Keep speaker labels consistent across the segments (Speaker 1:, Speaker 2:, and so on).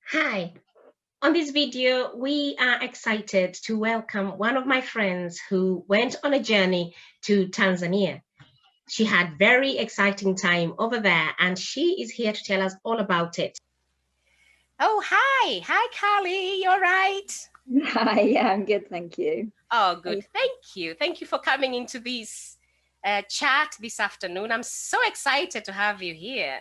Speaker 1: Hi, on this video, we are excited to welcome one of my friends who went on a journey to Tanzania. She had very exciting time over there and she is here to tell us all about it.
Speaker 2: Oh, hi. Hi, Carly. You all right?
Speaker 3: Hi, yeah, I'm good, thank you.
Speaker 2: Oh, good. Thank you. Thank you for coming into this chat this afternoon. I'm so excited to have you here.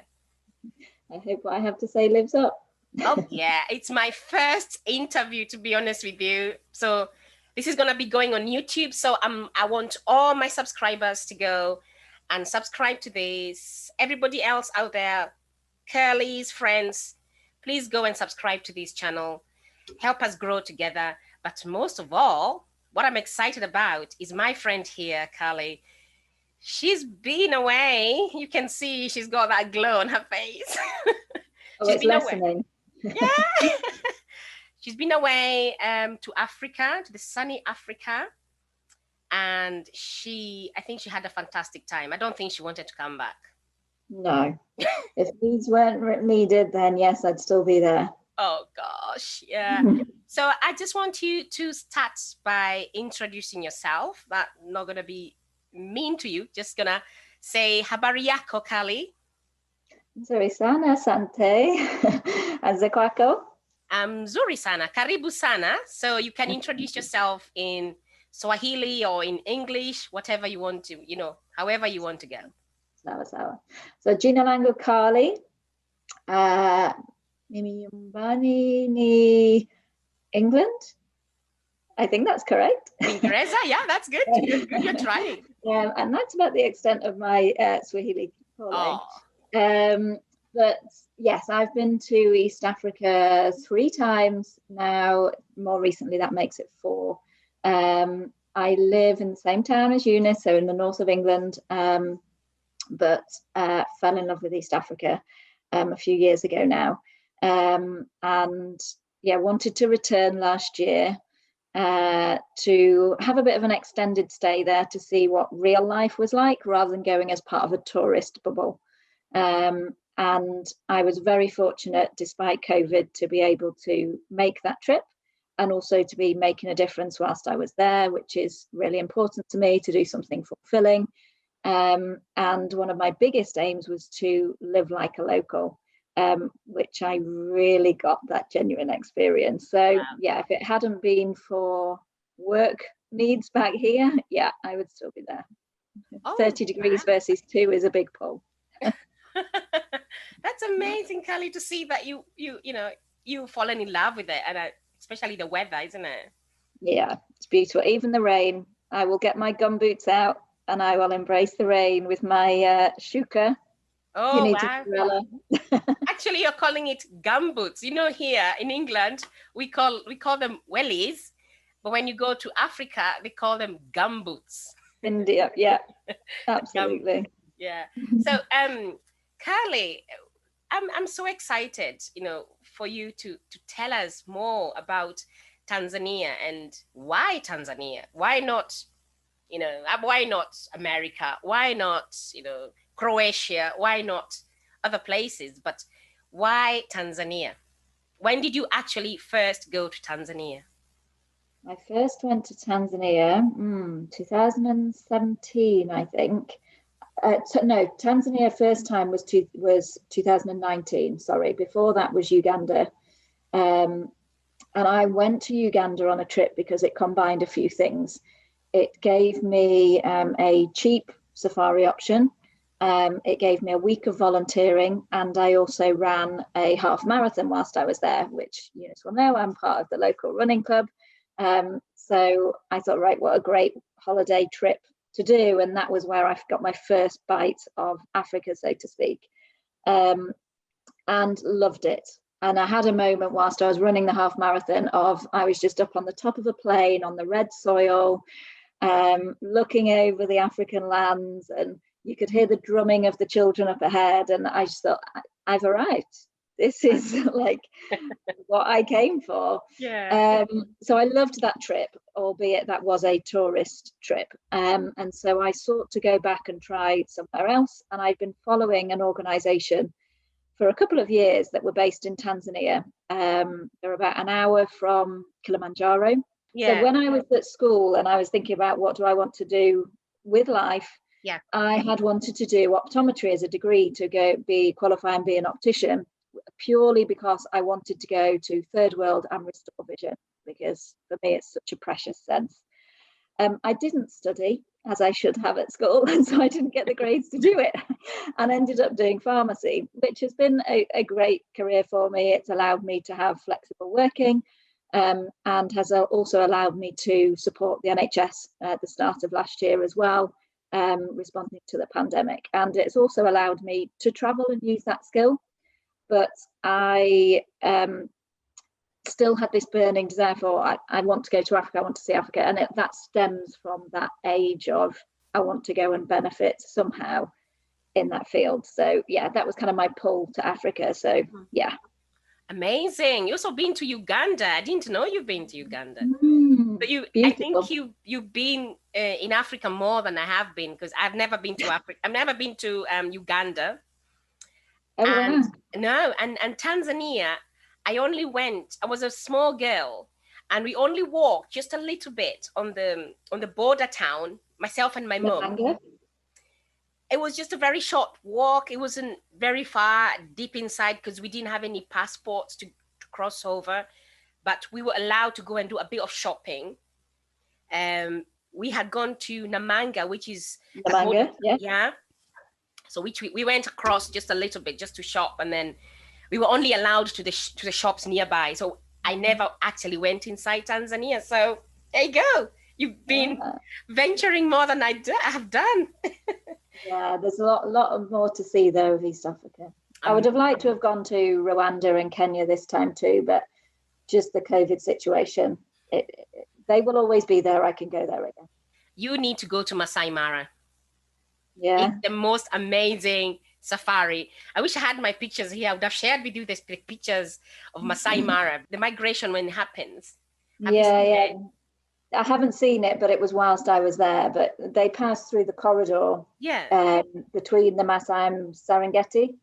Speaker 3: I hope what I have to say lives up.
Speaker 2: Oh, yeah. It's my first interview, to be honest with you. So this is going to be going on YouTube. So I want all my subscribers to go and subscribe to this. Everybody else out there, Curly's friends, please go and subscribe to this channel. Help us grow together. But most of all, what I'm excited about is my friend here, Carly. She's been away. You can see she's got that glow on her face.
Speaker 3: Oh,
Speaker 2: She's
Speaker 3: it's
Speaker 2: been
Speaker 3: lessening.
Speaker 2: away. Yeah. She's been away to Africa, to the sunny Africa. And I think she had a fantastic time. I don't think she wanted to come back.
Speaker 3: No. If these weren't needed, then yes, I'd still be there.
Speaker 2: Oh, gosh. Yeah. So I just want you to start by introducing yourself. That's not going to be mean to you. Just going to say, habari yako, Kali.
Speaker 3: Nzuri sana, asante. Anze kwako?
Speaker 2: Mzuri sana, karibu sana. So you can introduce yourself in Swahili or in English, whatever you want to, however you want to go.
Speaker 3: Sawa sawa. So jina langu Carly. Mimi nyumbani ni England. I think that's correct.
Speaker 2: Ingereza, yeah, that's good. You're trying.
Speaker 3: And that's about the extent of my Swahili calling. But yes, I've been to East Africa 3 times now. More recently, that makes it 4. I live in the same town as Eunice, so in the north of England, but fell in love with East Africa a few years ago now. And yeah, wanted to return last year to have a bit of an extended stay there to see what real life was like rather than going as part of a tourist bubble. And I was very fortunate, despite COVID, to be able to make that trip and also to be making a difference whilst I was there, which is really important to me, to do something fulfilling. And one of my biggest aims was to live like a local, which I really got that genuine experience. So yeah, if it hadn't been for work needs back here, yeah, I would still be there. 30 degrees versus 2 is a big pull.
Speaker 2: That's amazing, Kelly, to see that you've fallen in love with it, and especially the weather, isn't it?
Speaker 3: Yeah, it's beautiful. Even the rain. I will get my gumboots out and I will embrace the rain with my shuka.
Speaker 2: Oh, wow. Actually, you're calling it gumboots. Here in England, we call them wellies, but when you go to Africa, they call them gumboots.
Speaker 3: India, yeah, absolutely.
Speaker 2: Yeah. So, Carly, I'm so excited, for you to tell us more about Tanzania and why Tanzania. Why not, why not America? Why not, Croatia? Why not other places? But why Tanzania? When did you actually first go to Tanzania?
Speaker 3: I first went to Tanzania 2017, I think. No, Tanzania first time was 2019. Sorry, before that was Uganda, and I went to Uganda on a trip because it combined a few things. It gave me a cheap safari option. It gave me a week of volunteering, and I also ran a half marathon whilst I was there, which you will know I'm part of the local running club. So I thought, right, what a great holiday trip to do. And that was where I got my first bite of Africa, so to speak, and loved it. And I had a moment whilst I was running the half marathon of, I was just up on the top of a plane on the red soil, looking over the African lands, and you could hear the drumming of the children up ahead. And I just thought, I've arrived. This is like what I came for.
Speaker 2: Yeah.
Speaker 3: So I loved that trip, albeit that was a tourist trip. And so I sought to go back and try somewhere else. And I've been following an organisation for a couple of years that were based in Tanzania. They're about an hour from Kilimanjaro.
Speaker 2: Yeah.
Speaker 3: So when I was at school and I was thinking about what do I want to do with life,
Speaker 2: Yeah.
Speaker 3: I had wanted to do optometry as a degree to go qualify and be an optician, purely because I wanted to go to third world and restore vision, because for me it's such a precious sense. I didn't study as I should have at school, and so I didn't get the grades to do it, and ended up doing pharmacy, which has been a great career for me. It's allowed me to have flexible working, and has also allowed me to support the NHS at the start of last year as well, responding to the pandemic. And it's also allowed me to travel and use that skill. But I still had this burning desire for, I want to go to Africa, I want to see Africa. And that stems from that age of, I want to go and benefit somehow in that field. So yeah, that was kind of my pull to Africa. So yeah.
Speaker 2: Amazing. You also been to Uganda. I didn't know you've been to Uganda. But I think you've been in Africa more than I have been, because I've never been to Africa. I've never been to Uganda.
Speaker 3: Oh,
Speaker 2: and
Speaker 3: wow.
Speaker 2: no, and Tanzania, I only went, I was a small girl, and we only walked just a little bit on the border town, myself and my mom. It was just a very short walk. It wasn't very far deep inside, because we didn't have any passports to cross over, but we were allowed to go and do a bit of shopping. We had gone to Namanga, which is
Speaker 3: Namanga,
Speaker 2: yeah. So which we went across just a little bit just to shop, and then we were only allowed to the shops nearby. So I never actually went inside Tanzania. So there you go. You've been venturing more than I have done.
Speaker 3: Yeah, there's a lot more to see though of East Africa. I would have liked to have gone to Rwanda and Kenya this time too, but just the COVID situation, they will always be there. I can go there again.
Speaker 2: You need to go to Masai Mara.
Speaker 3: Yeah.
Speaker 2: It's the most amazing safari. I wish I had my pictures here. I would have shared with you the pictures of Masai Mara, the migration when it happens.
Speaker 3: Yeah. I haven't seen it, but it was whilst I was there. But they passed through the corridor between the Masai and Serengeti.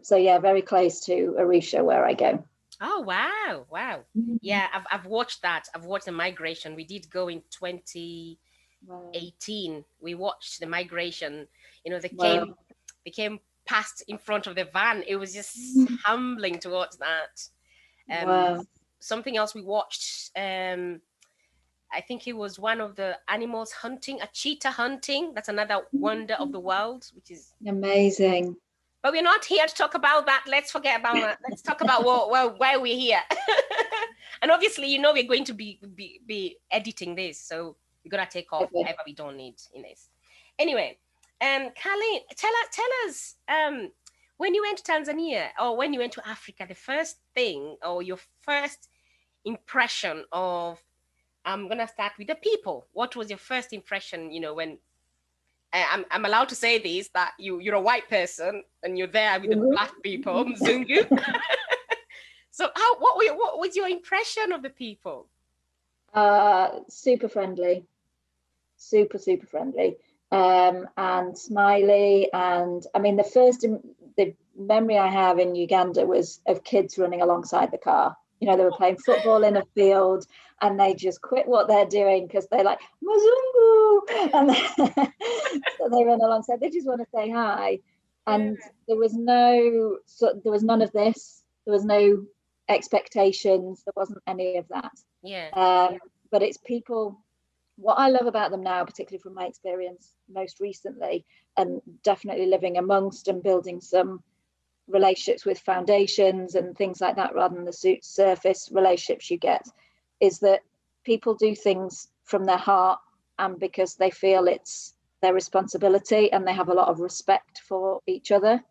Speaker 3: So yeah, very close to Arusha, where I go.
Speaker 2: Oh wow! Yeah, I've watched that. I've watched the migration. We did go in 2018. We watched the migration. You know, they came past in front of the van. It was just humbling to watch that. Something else we watched. I think it was one of the animals hunting, a cheetah hunting. That's another wonder of the world, which is
Speaker 3: amazing.
Speaker 2: But we're not here to talk about that. Let's forget about that. Let's talk about why we're here. And obviously, you know, we're going to be editing this, so we're gonna take off whatever we don't need in this. Anyway, Colleen, tell us when you went to Tanzania or when you went to Africa, the first thing or your first impression of, I'm gonna start with the people. What was your first impression? You know, when I'm allowed to say this, that you're a white person and you're there with the black people, Mzungu. So what was your impression of the people?
Speaker 3: Super friendly, super friendly, and smiley. And I mean, the memory I have in Uganda was of kids running alongside the car. You know, they were playing football in a field and they just quit what they're doing because they're like, Mzungu! And so they run alongside. They just want to say hi. And there was none of this. There was no expectations. There wasn't any of that. But it's people. What I love about them now, particularly from my experience most recently, and definitely living amongst and building some relationships with foundations and things like that rather than the surface relationships you get, is that people do things from their heart and because they feel it's their responsibility, and they have a lot of respect for each other.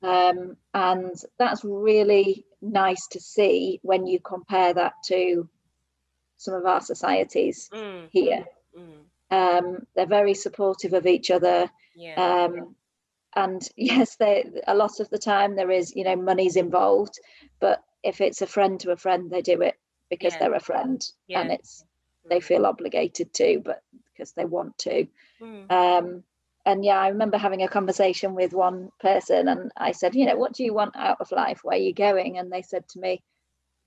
Speaker 3: And that's really nice to see when you compare that to some of our societies here. They're very supportive of each other. And yes, a lot of the time there is, you know, money's involved, but if it's a friend to a friend, they do it because they're a friend, and they feel obligated to, but because they want to. And yeah, I remember having a conversation with one person, and I said, you know, what do you want out of life? Where are you going? And they said to me,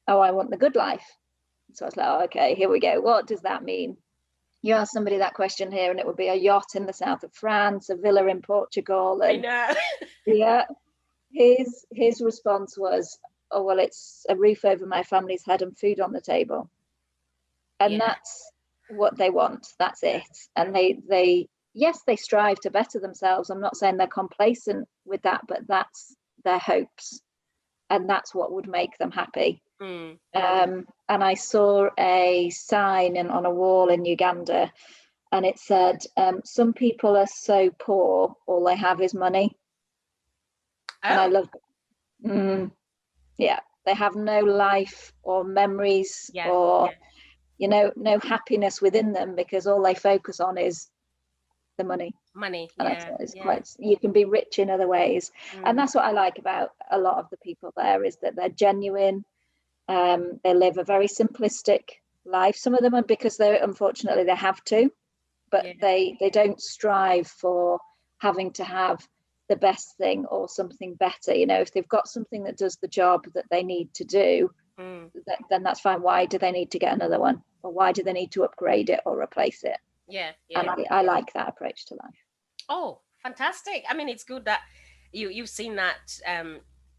Speaker 3: oh, I want the good life. So I was like, oh, okay, here we go. What does that mean? You ask somebody that question here, and it would be a yacht in the south of France, a villa in Portugal. And
Speaker 2: I know.
Speaker 3: yeah, his response was, oh, well, it's a roof over my family's head and food on the table. And that's what they want. That's it. And they yes, they strive to better themselves. I'm not saying they're complacent with that, but that's their hopes, and that's what would make them happy. And I saw a sign on a wall in Uganda, and it said, some people are so poor, all they have is money. And I love they have no life or memories or you know, no happiness within them, because all they focus on is the money. And it's quite, you can be rich in other ways. And that's what I like about a lot of the people there, is that they're genuine. They live a very simplistic life. Some of them are because they unfortunately they have to, but they don't strive for having to have the best thing or something better. You know, if they've got something that does the job that they need to do, then that's fine. Why do they need to get another one, or why do they need to upgrade it or replace it? And I like that approach to life.
Speaker 2: Oh, fantastic. I mean, it's good that you've seen that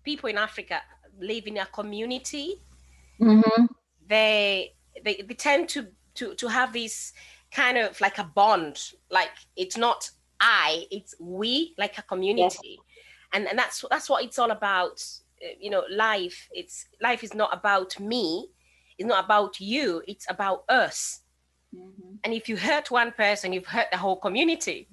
Speaker 2: people in Africa live in a community. They tend to have this kind of like a bond, like it's not I, it's we, like a community. And that's what it's all about. You know, life is not about me, it's not about you, it's about us. And if you hurt one person, you've hurt the whole community.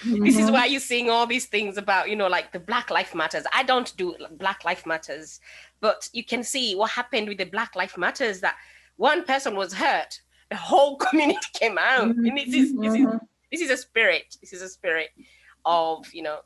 Speaker 2: This is why you're seeing all these things about, you know, like the Black Lives Matters. I don't do Black Lives Matters, but you can see what happened with the Black Lives Matters, that one person was hurt, the whole community came out. And this is a spirit. This is a spirit of, you know,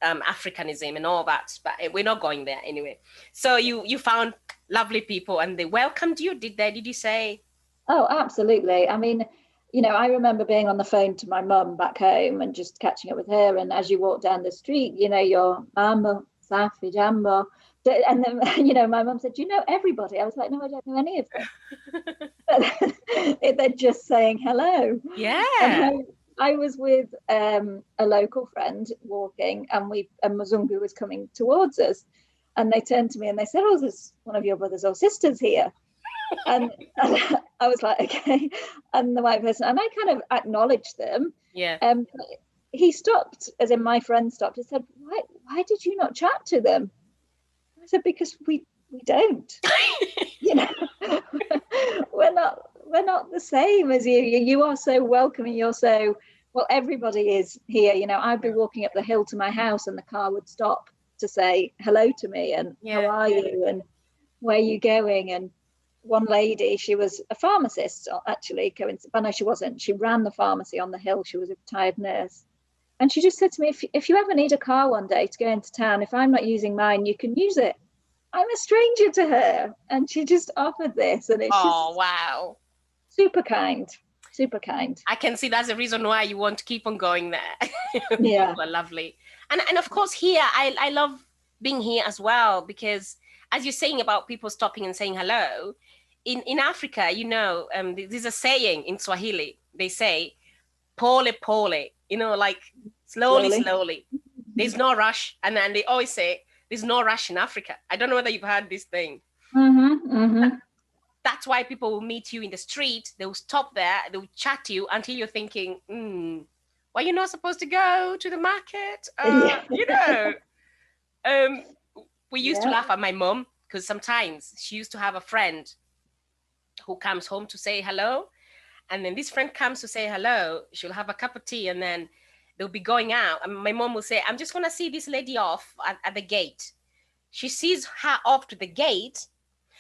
Speaker 2: Africanism and all that, but we're not going there anyway. So you found lovely people and they welcomed you, did you say?
Speaker 3: Oh, absolutely. I mean, you know, I remember being on the phone to my mum back home and just catching up with her, and as you walk down the street, you know, your mama, Safi, Jambo, and then, you know, my mum said, do you know everybody? I was like, no, I don't know any of them. But they're just saying hello. And I was with a local friend walking, and Mzungu was coming towards us, and they turned to me and they said, oh, there's one of your brothers or sisters here. And I was like, okay. And the white person, and I kind of acknowledged them. He stopped, as in my friend stopped, and said, why did you not chat to them? I said, because we don't. You know, we're not the same as you. You are so welcoming. You're so, well, everybody is here. You know, I'd be walking up the hill to my house and the car would stop to say hello to me and how are you and where are you going? And one lady, she was a pharmacist, actually, but no, she wasn't. She ran the pharmacy on the hill. She was a retired nurse. And she just said to me, if you ever need a car one day to go into town, if I'm not using mine, you can use it. I'm a stranger to her. And she just offered this. And it's just
Speaker 2: wow.
Speaker 3: Super kind. Super kind.
Speaker 2: I can see that's the reason why you want to keep on going there.
Speaker 3: Yeah.
Speaker 2: People are lovely. And of course here, I love being here as well, because as you're saying about people stopping and saying hello, in Africa, you know, there's a saying in Swahili. They say, pole pole, you know, like slowly. There's no rush. And then they always say, there's no rush in Africa. I don't know whether you've heard this thing. That's why people will meet you in the street. They will stop there. They will chat to you until you're thinking, well, you're not supposed to go to the market. You know, we used to laugh at my mom, because sometimes she used to have a friend who comes home to say hello. And then this friend comes to say hello. She'll have a cup of tea and then they'll be going out. And my mom will say, I'm just going to see this lady off at the gate. She sees her off to the gate,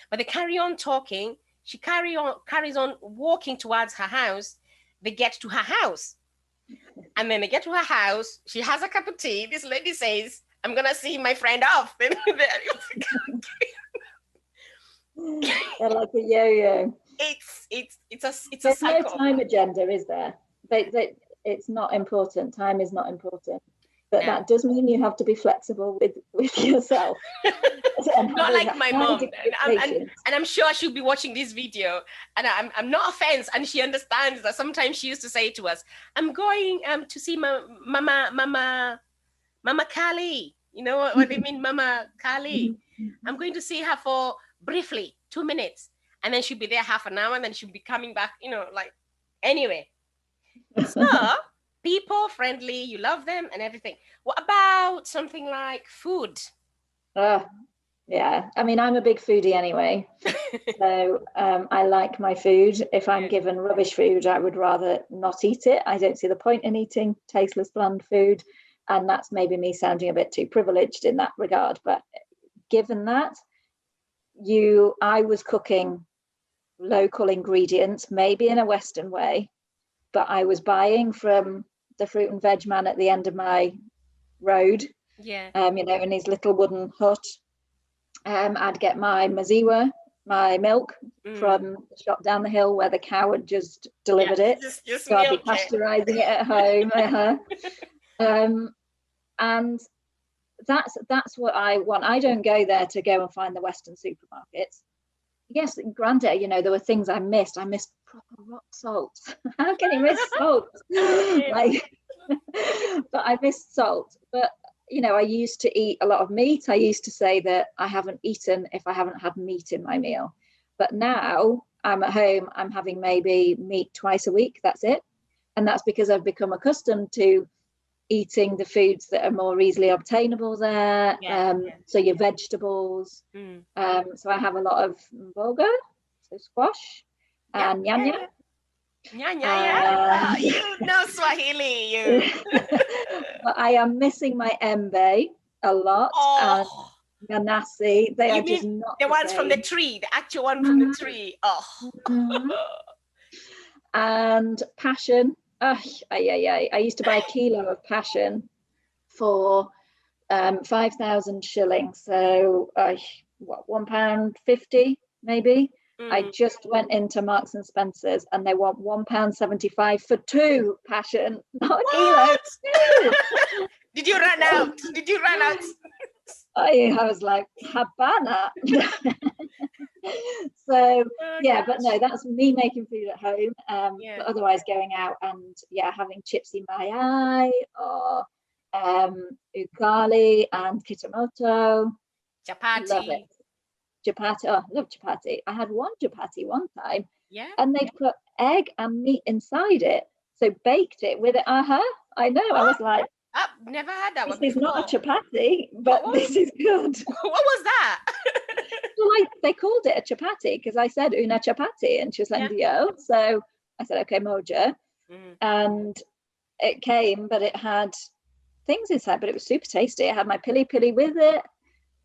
Speaker 2: but they carry on talking. She carries on walking towards her house. They get to her house. And then they get to her house. She has a cup of tea. This lady says, I'm going to see my friend off. They're
Speaker 3: like a yo-yo.
Speaker 2: It's a
Speaker 3: There's
Speaker 2: cycle.
Speaker 3: no time agenda, is there? it's not important. Time is not important. But
Speaker 2: Yeah.
Speaker 3: that does mean you have to be flexible with yourself.
Speaker 2: Not like my mom. And I'm sure she'll be watching this video, and I'm not offense, and she understands that sometimes she used to say to us, I'm going to see Mama Kali. You know what they mean, Mama Kali? I'm going to see her for briefly 2 minutes, and then she'll be there half an hour, and then she'll be coming back, you know, like, anyway. So people friendly, you love them and everything. What about something like food?
Speaker 3: Yeah, I mean, I'm a big foodie anyway. So I like my food. If I'm given rubbish food, I would rather not eat it. I don't see the point in eating tasteless, bland food. And that's maybe me sounding a bit too privileged in that regard. But given that, I was cooking local ingredients, maybe in a Western way, but I was buying from the fruit and veg man at the end of my road.
Speaker 2: Yeah.
Speaker 3: You know, in his little wooden hut. I'd get my maziwa, my milk, from the shop down the hill where the cow had just delivered it.
Speaker 2: Just
Speaker 3: so I'd be pasteurizing it at home. And that's what I want. I don't go there to go and find the Western supermarkets. Yes, granted, you know, there were things I missed. I missed proper rock salt. How can you miss salt? But I missed salt. But, you know, I used to eat a lot of meat. I used to say that I haven't eaten if I haven't had meat in my meal. But now I'm at home, I'm having maybe meat twice a week. That's it. And that's because I've become accustomed to eating the foods that are more easily obtainable there. So your vegetables. So I have a lot of mboga, so squash, and nyanya.
Speaker 2: Nyanya, you know Swahili, you.
Speaker 3: But I am missing my embe a lot. And nanasi, they are just not
Speaker 2: the ones from the tree, the actual one from the tree.
Speaker 3: And passion. I used to buy a kilo of passion for 5,000 shillings. So what, £1.50 maybe? I just went into Marks and Spencer's and they want £1.75 for 2 passion, not a kilo. 2.
Speaker 2: Did you run out? Did you run out?
Speaker 3: I was like, Habana. So but no, that's me making food at home. But otherwise going out and having chipsy mayai or ugali and kitamoto.
Speaker 2: Chapati.
Speaker 3: Love it. Chapati. Oh, I love chapati. I had one chapati one time.
Speaker 2: Yeah.
Speaker 3: And they'd put egg and meat inside it. So baked it with it. I know. I was like,
Speaker 2: I've never had that one.
Speaker 3: This is not a chapati, but this is good.
Speaker 2: What was that?
Speaker 3: Well, they called it a chapati because I said una chapati and she was like, yo. So I said, okay, moja. And it came, but it had things inside, but it was super tasty. I had my pili pili with it.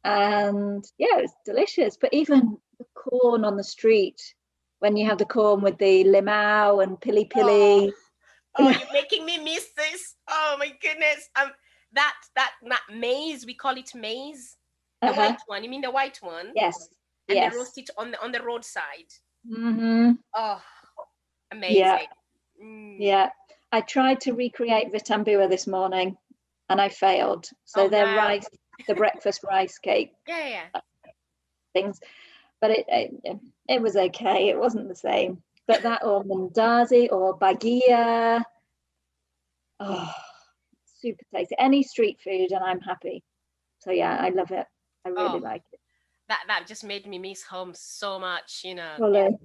Speaker 3: And it was delicious. But even the corn on the street, when you have the corn with the limau and pili pili.
Speaker 2: You're making me miss this. Oh my goodness. That maize, we call it maize. The white one. You mean the white one?
Speaker 3: Yes.
Speaker 2: And they roast it on the roadside. Oh, amazing.
Speaker 3: Yeah. I tried to recreate vitambua this morning and I failed. So rice, the breakfast rice cake. Things. But it was okay. It wasn't the same. But that or mandazi or bagia. Oh, super tasty. Any street food and I'm happy. So I love it. I really like it.
Speaker 2: That just made me miss home so much, you know.
Speaker 3: Well,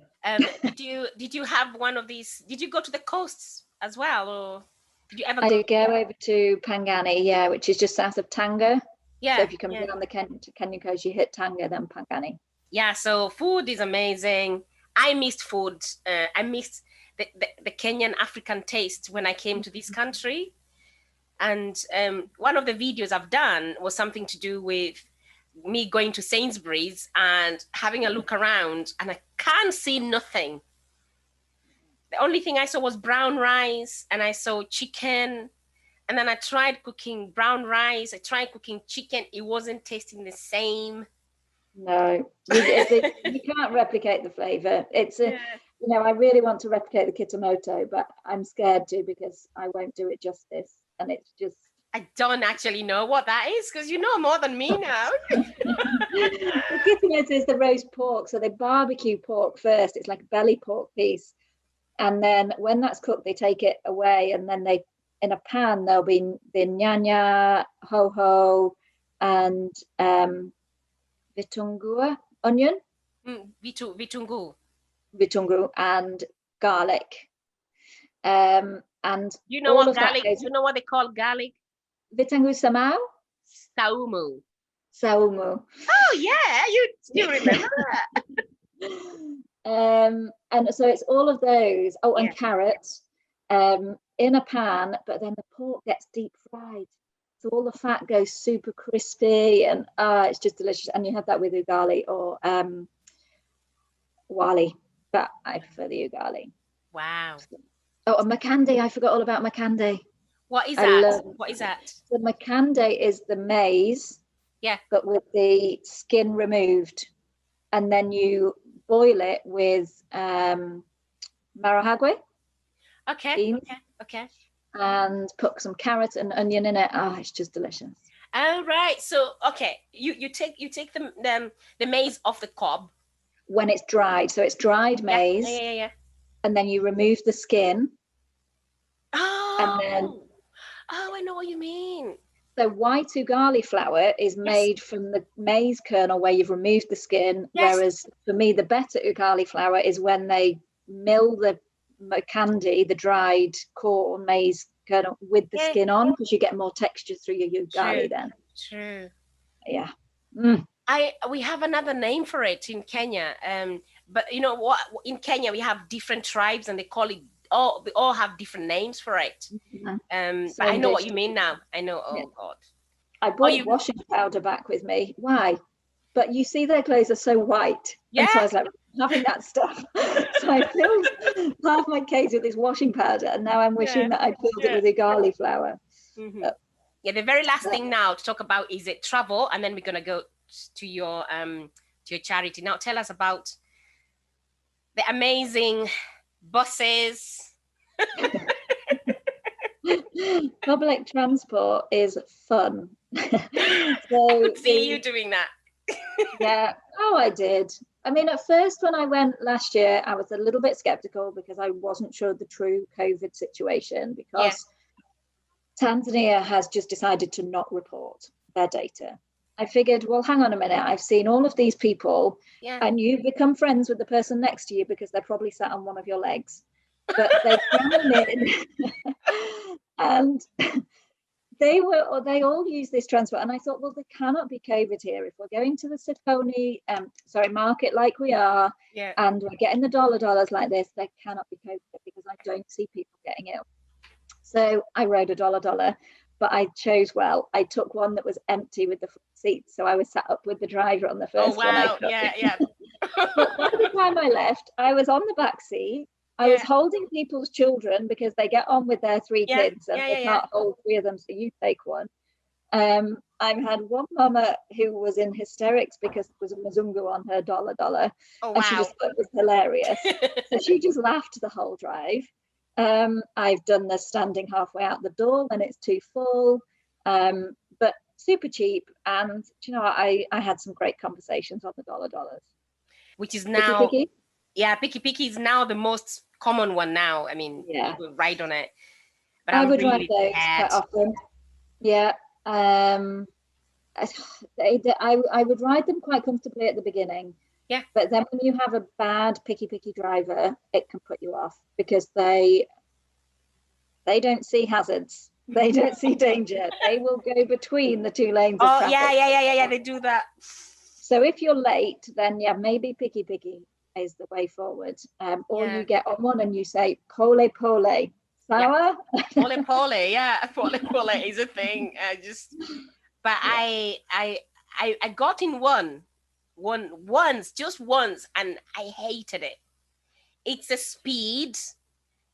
Speaker 2: did you have one of these? Did you go to the coasts as well, or did you ever?
Speaker 3: I did go over to Pangani, which is just south of Tanga.
Speaker 2: Yeah.
Speaker 3: So if you come down the Kenyan coast, you hit Tanga, then Pangani.
Speaker 2: Yeah. So food is amazing. I missed food. I missed the Kenyan African taste when I came to this country. And one of the videos I've done was something to do with me going to Sainsbury's and having a look around, and I can't see nothing. The only thing I saw was brown rice, and I saw chicken. And then I tried cooking brown rice. I tried cooking chicken. It wasn't tasting the same.
Speaker 3: No, you can't replicate the flavor. It's you know, I really want to replicate the Kitamoto, but I'm scared to because I won't do it justice. And it's just...
Speaker 2: I don't actually know what that is because you know more than me now.
Speaker 3: The Kitamoto is the roast pork. So they barbecue pork first. It's like a belly pork piece. And then when that's cooked, they take it away. And then they, in a pan, there'll be the nyanya, ho-ho, and vitungua, onion. Vitungu and garlic. And
Speaker 2: you know what garlic? You know what they call garlic?
Speaker 3: Vitungu samau.
Speaker 2: Saumu.
Speaker 3: Saumu.
Speaker 2: Oh yeah, you remember
Speaker 3: that. And so it's all of those. Oh, and carrots in a pan, but then the pork gets deep fried. So all the fat goes super crispy, and it's just delicious. And you have that with ugali or wali, but I prefer the ugali.
Speaker 2: Wow.
Speaker 3: Oh, and makande. I forgot all about makande.
Speaker 2: What is that? What is that?
Speaker 3: The makande is the maize, but with the skin removed, and then you boil it with marahagwe.
Speaker 2: Okay.
Speaker 3: And put some carrot and onion in it. It's just delicious.
Speaker 2: All right. So you take the maize off the cob
Speaker 3: when it's dried. So it's dried maize.
Speaker 2: Yeah.
Speaker 3: And then you remove the skin.
Speaker 2: Oh.
Speaker 3: And then.
Speaker 2: Oh, I know what you mean.
Speaker 3: So white ugali flour is made from the maize kernel where you've removed the skin. Yes. Whereas for me, the better ugali flour is when they mill the makande, the dried corn maize kernel with the skin on, because you get more texture through your ugali then.
Speaker 2: True.
Speaker 3: Yeah.
Speaker 2: We have another name for it in Kenya. But you know what? In Kenya we have different tribes and they call it they all have different names for it. But I know what you mean now. I know. Oh God.
Speaker 3: I brought washing powder back with me. Why? But you see their clothes are so white. Yeah. And so I was like, having that stuff. So I filled half my case with this washing powder, and now I'm wishing that I'd filled it with ugali flour.
Speaker 2: The very last thing now to talk about is it travel, and then we're gonna go to your charity. Now tell us about the amazing buses.
Speaker 3: Public transport is fun.
Speaker 2: I could see you doing that.
Speaker 3: Yeah. Oh, I did. I mean, at first when I went last year, I was a little bit skeptical because I wasn't sure of the true COVID situation, because Tanzania has just decided to not report their data. I figured, well, hang on a minute. I've seen all of these people and you become friends with the person next to you because they're probably sat on one of your legs. But they came in and they all use this transport. And I thought, well, there cannot be COVID here. If we're going to the Sokoni market like we are, and we're getting the dollars like this, there cannot be COVID because I don't see people getting ill. So I rode a dollar, but I chose well. I took one that was empty with the front seats. So I was sat up with the driver on the first one.
Speaker 2: Oh, wow. Yeah.
Speaker 3: But by the time I left, I was on the back seat. I was holding people's children because they get on with their three kids and they can't hold three of them, so you take one. I had one mama who was in hysterics because there was a Mzungu on her dollar. Oh, wow. And she just thought it was hilarious. So she just laughed the whole drive. I've done the standing halfway out the door when it's too full, but super cheap. And you know, I had some great conversations on the dollars.
Speaker 2: Which is now...
Speaker 3: Picky?
Speaker 2: Yeah, Piki is now the most common one now. I mean, people ride on it. But
Speaker 3: I would ride those quite often. Yeah. I would ride them quite comfortably at the beginning.
Speaker 2: Yeah.
Speaker 3: But then when you have a bad picky driver, it can put you off because they don't see hazards. They don't see danger. They will go between the two lanes of traffic.
Speaker 2: Yeah, they do that.
Speaker 3: So if you're late, then maybe picky is the way forward. Or you get on one and you say pole, sour.
Speaker 2: Pole, yeah, pole is a thing. I got in just once, and I hated it. It's the speed.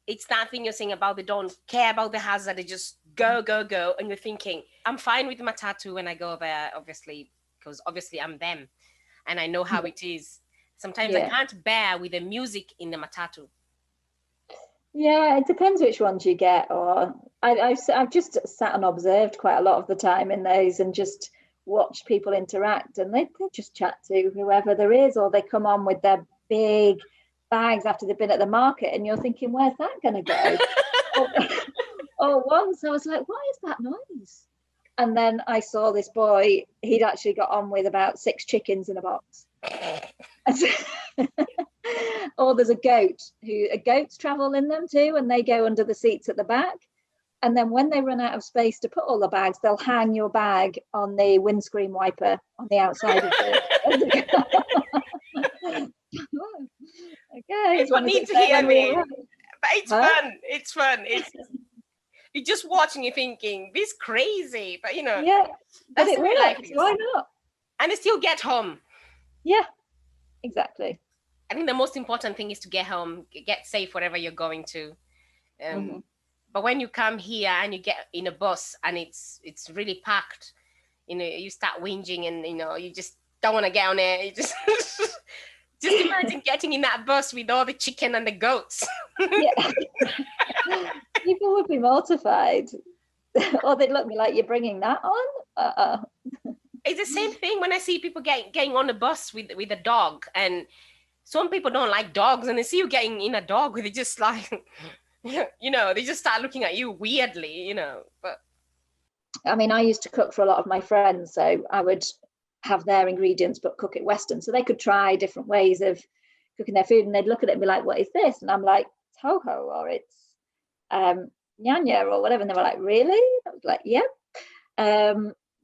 Speaker 2: It's that thing you're saying about they don't care about the hazard. They just go, and you're thinking, I'm fine with matatu when I go there, obviously, because obviously I'm them, and I know how it is. Sometimes I can't bear with the music in the matatu.
Speaker 3: Yeah, it depends which ones you get. Or I've just sat and observed quite a lot of the time in those and just watched people interact, and they just chat to whoever there is, or they come on with their big bags after they've been at the market, and you're thinking, where's that going to go? or once I was like, what is that noise? And then I saw this boy, he'd actually got on with about 6 chickens in a box. Or there's a goat goats travel in them too, and they go under the seats at the back. And then when they run out of space to put all the bags, they'll hang your bag on the windscreen wiper on the outside of the. Okay,
Speaker 2: it's what needs to hear me. But it's fun. It's fun. You're just watching, you're thinking, this crazy, but you know.
Speaker 3: Yeah, but
Speaker 2: that's
Speaker 3: it works. Why not?
Speaker 2: And still get home.
Speaker 3: Yeah, exactly.
Speaker 2: I think the most important thing is to get home, get safe wherever you're going to. But when you come here and you get in a bus and it's really packed, you know, you start whinging and, you know, you just don't want to get on it. You just just imagine getting in that bus with all the chicken and the goats.
Speaker 3: Yeah. People would be mortified. Or they'd look at me like, you're bringing that on?
Speaker 2: It's the same thing when I see people getting on a bus with a dog, and some people don't like dogs, and they see you getting in a dog with it, just like, you know, they just start looking at you weirdly, you know. But
Speaker 3: I mean, I used to cook for a lot of my friends, so I would have their ingredients but cook it Western, so they could try different ways of cooking their food, and they'd look at it and be like, what is this? And I'm like, it's ho-ho, or it's nyanya, or whatever. And they were like, really? I was like, yeah.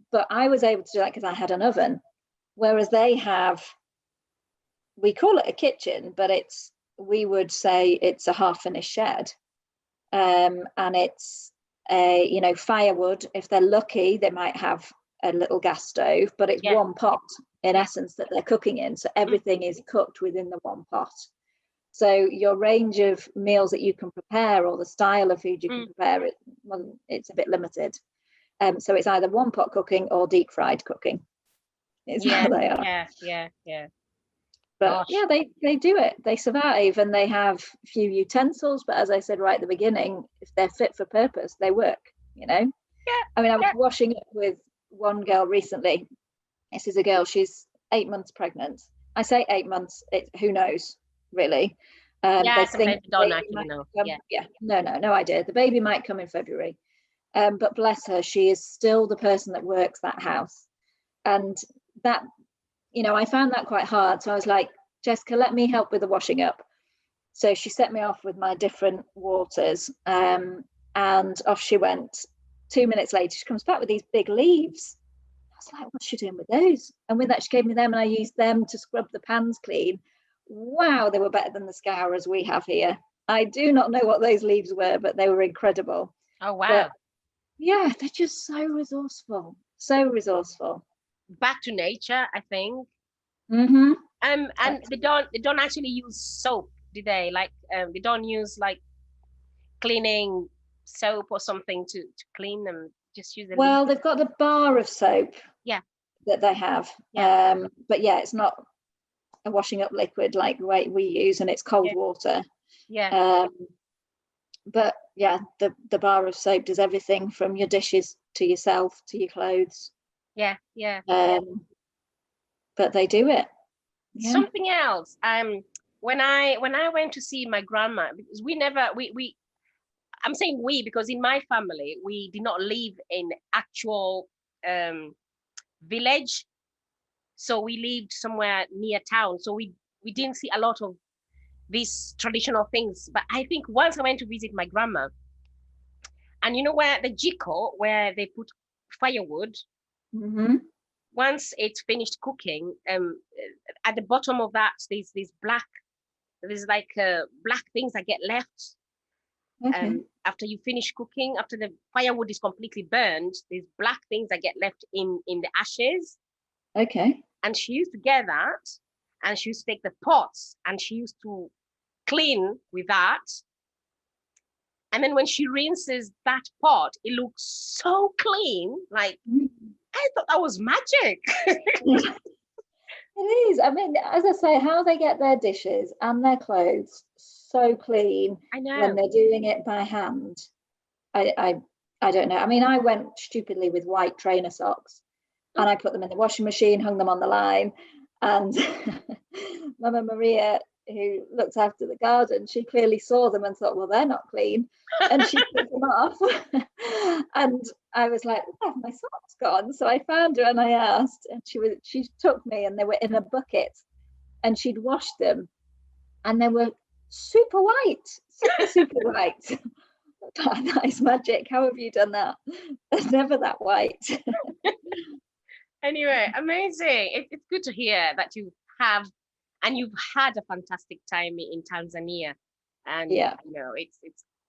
Speaker 3: But I was able to do that because I had an oven, whereas they have, we call it a kitchen, but we would say it's a half finished shed. And it's you know, firewood. If they're lucky, they might have a little gas stove, but it's one pot in essence that they're cooking in. So everything is cooked within the one pot. So your range of meals that you can prepare, or the style of food you can prepare, it's a bit limited. So it's either one pot cooking or deep fried cooking. Is how they are.
Speaker 2: Yeah.
Speaker 3: But yeah, they do it. They survive, and they have few utensils. But as I said right at the beginning, if they're fit for purpose, they work. You know.
Speaker 2: Yeah.
Speaker 3: I mean, I was washing up with one girl recently. This is a girl. She's 8 months pregnant. I say 8 months. Who knows, really?
Speaker 2: They think don't actually know.
Speaker 3: No idea. The baby might come in February. But bless her, she is still the person that works that house, and that. You know, I found that quite hard. So I was like, Jessica, let me help with the washing up. So she set me off with my different waters, and off she went. 2 minutes later, she comes back with these big leaves. I was like, what's she doing with those? And with that, she gave me them, and I used them to scrub the pans clean. Wow, they were better than the scourers we have here. I do not know what those leaves were, but they were incredible.
Speaker 2: Oh, wow.
Speaker 3: But, yeah, they're just so resourceful. So resourceful.
Speaker 2: Back to nature, I think.
Speaker 3: And
Speaker 2: they don't actually use soap, do they? Like they don't use like cleaning soap or something to clean them. Just use the leaves.
Speaker 3: They've got the bar of soap.
Speaker 2: Yeah.
Speaker 3: That they have.
Speaker 2: Yeah.
Speaker 3: But yeah, it's not a washing up liquid like we use, and it's cold water.
Speaker 2: Yeah.
Speaker 3: But yeah, the bar of soap does everything from your dishes to yourself to your clothes.
Speaker 2: Yeah.
Speaker 3: But they do it. Yeah.
Speaker 2: Something else. When I went to see my grandma, because I'm saying we because in my family we did not live in actual village, so we lived somewhere near town. So we didn't see a lot of these traditional things. But I think once I went to visit my grandma, and you know where the jiko, where they put firewood. Once it's finished cooking, at the bottom of that there's black things that get left. After you finish cooking, after the firewood is completely burned, there's black things that get left in the ashes. And she used to get that, and she used to take the pots, and she used to clean with that. And then when she rinses that pot, it looks so clean. Like I thought that was magic.
Speaker 3: It is. I mean, as I say, how they get their dishes and their clothes so clean
Speaker 2: I know.
Speaker 3: when they're doing it by hand, I don't know. I mean, I went stupidly with white trainer socks, and I put them in the washing machine, hung them on the line, and Mama Maria, who looks after the garden, she clearly saw them and thought, well, they're not clean, and she took them off. And I was like, where have my socks gone? So I found her and I asked, and she took me, and they were in a bucket, and she'd washed them, and they were super white, super white. That is magic. How have you done that? They're never that white.
Speaker 2: Anyway, amazing. It's good to hear that you have, and you've had a fantastic time in Tanzania. And
Speaker 3: Yeah,
Speaker 2: you know, it's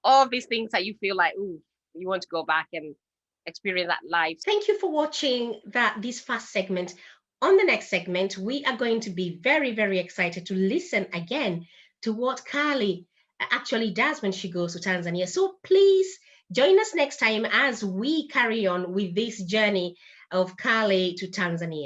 Speaker 2: all these things that you feel like, ooh, you want to go back and experience that life.
Speaker 1: Thank you for watching this first segment. On the next segment, we are going to be very, very excited to listen again to what Carly actually does when she goes to Tanzania. So please join us next time as we carry on with this journey of Carly to Tanzania.